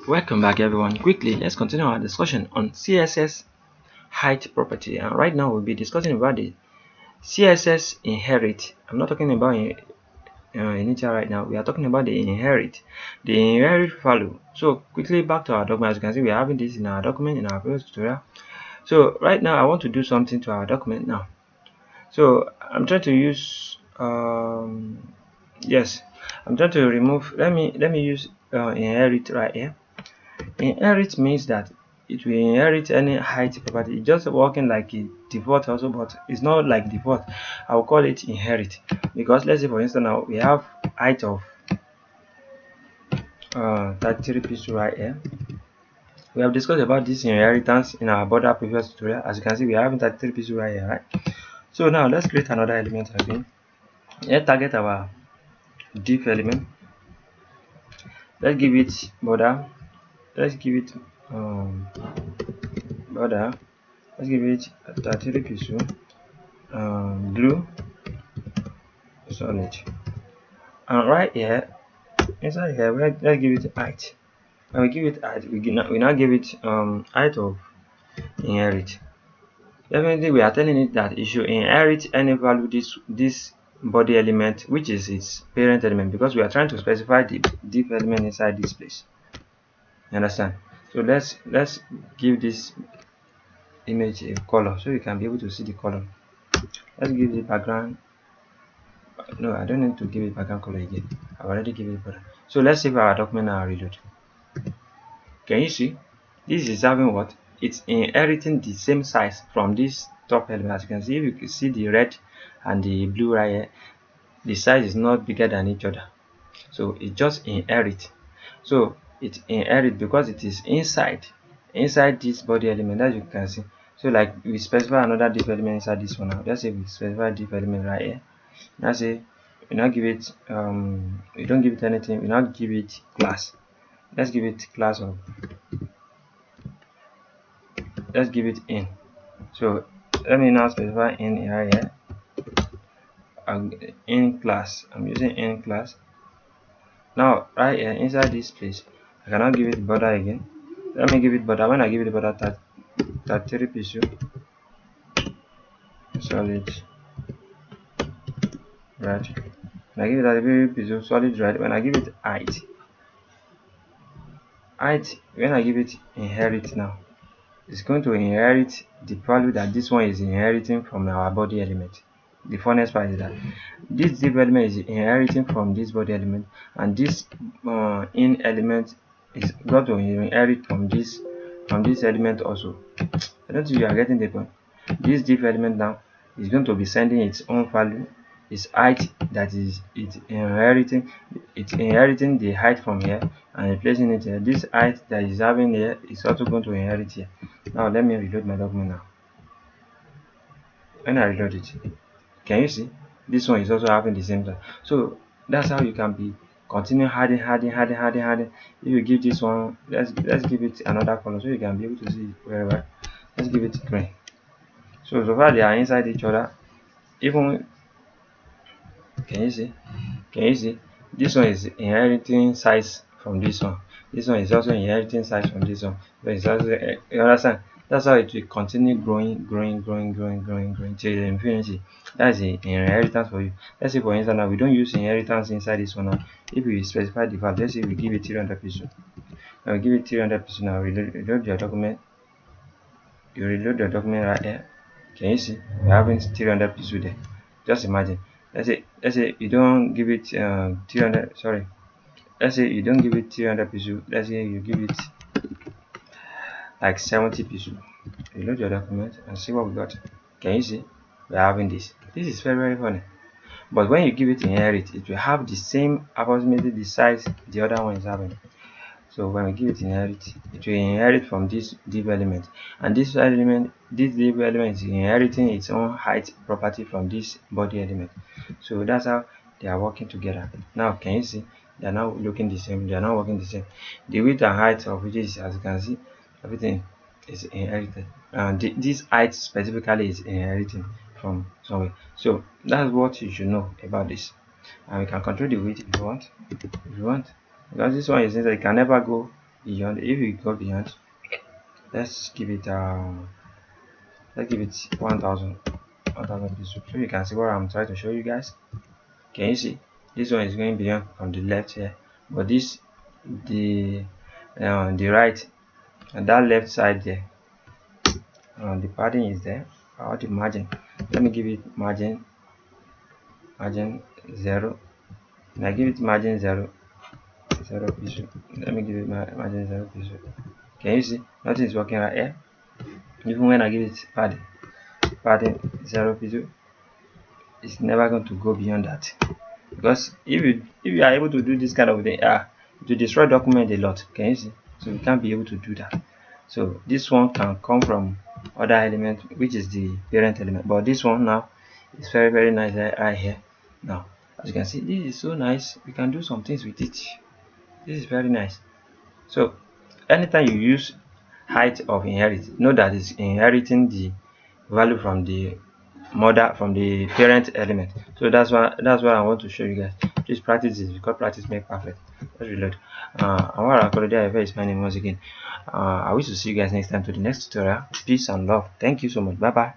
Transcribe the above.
Welcome back everyone. Quickly, let's continue our discussion on CSS height property, and right now we'll be discussing about the CSS inherit. I'm not talking about initial right now. We are talking about the inherit value. So quickly back to our document. As you can see, we are having this in our document in our previous tutorial. So right now I want to do something to our document now. So I'm trying to use yes, I'm trying to remove. Let me use inherit right here. Inherit means that it will inherit any height property. It's just working like a default also, but it's not like default. I will call it inherit because let's say for instance now we have height of 33 pixels right here. We have discussed about this inheritance in our border previous tutorial. As you can see, we are having 33 pixels right here, right? So now let's create another element again. Let's target our div element. Let's give it border. Let's give it border. Let's give it 33 pixels. Blue solid, and right here inside here let's give it height. When we give it height, we now give it height of inherit. Definitely we are telling it that it should inherit any value this body element, which is its parent element, because we are trying to specify the div element inside this place. You understand? So let's give this image a color so you can be able to see the color. Let's give the background. No, I don't need to give it background color again. I've already given it color. So let's save our document and reload. Can you see? This is having what? It's inheriting the same size from this top element. As you can see, if you can see the red and the blue right here, the size is not bigger than each other. So it just inherit. So it inherit because it is inside this body element, as you can see. So like we specify another div element inside this one now. Let's say we specify div element right here. Now say we now give it we don't give it anything, we now give it class. Let's give it class of, let's give it in. So let me now specify in right here. In class, I'm using in class. Now right here inside this place I cannot give it border again. Let me give it border. When I give it border 33 pixel solid right. When I give it 33 pixel solid right, when I give it height, when I give it inherit now, it's going to inherit the value that this one is inheriting from our body element. The funnest part is that this div element is inheriting from this body element, and this in element is going to inherit from this element also. I don't think you are getting the point. This div element now is going to be sending its own value, its height, that is inheriting the height from here and replacing it here. This height that is having here is also going to inherit here. Now let me reload my document now. When I reload it, can you see this one is also having the same time? So that's how you can be continue adding. If you give this one, let's give it another color so you can be able to see it very well. Let's give it green. So far they are inside each other. Even can you see? This one is inheriting size from this one. This one is also inheriting size from this one. So it's also, you understand? That's how it will continue growing till infinity. That's the inheritance for you. Let's say for instance now we don't use inheritance inside this one now. If we specify the value, let's say we give it 300 pixels. Now we give it 300 pixels. Now reload your document. You reload your document right here. Can you see? We're having 300 pixels there. Just imagine. Let's say you don't give it 300. Sorry. Let's say you don't give it 300 pixels. Let's say you give it like 70 pixels. Reload your document and see what we got. Can you see? We're having this. This is very funny. But when you give it inherit, it will have the same approximately the size the other one is having. So when we give it inherit, it will inherit from this div element, and this div element is inheriting its own height property from this body element. So that's how they are working together. Now can you see they are now looking the same, they are now working the same. The width and height of which is, as you can see, everything is inherited, and this height specifically is inheriting from somewhere. So that's what you should know about this, and we can control the width if you want, because this one is inside, you can never go beyond. If we go beyond, let's give it 1000 pixels, so you can see what I'm trying to show you guys. Can you see this one is going beyond on the left here, but this the right, and that left side there, the padding is there, or the margin. Let me give it margin 0, and I give it margin 0 pixel. Let me give it margin 0 pixel. Can you see nothing is working right here? Even when I give it padding 0 pixel, it's never going to go beyond that, because if you are able to do this kind of thing, to destroy document a lot. Can you see? So you can't be able to do that. So this one can come from other element, which is the parent element, but this one now is very, very nice right here. Now, as you can see, this is so nice. We can do some things with it. This is very nice. So anytime you use height of inherit, know that it's inheriting the value from the parent element. So that's what I want to show you guys. Please practice this, because practice makes perfect. Let's reload. Anwar akorede ayofe is my name once again. I wish to see you guys next time to the next tutorial. Peace and love. Thank you so much. Bye bye.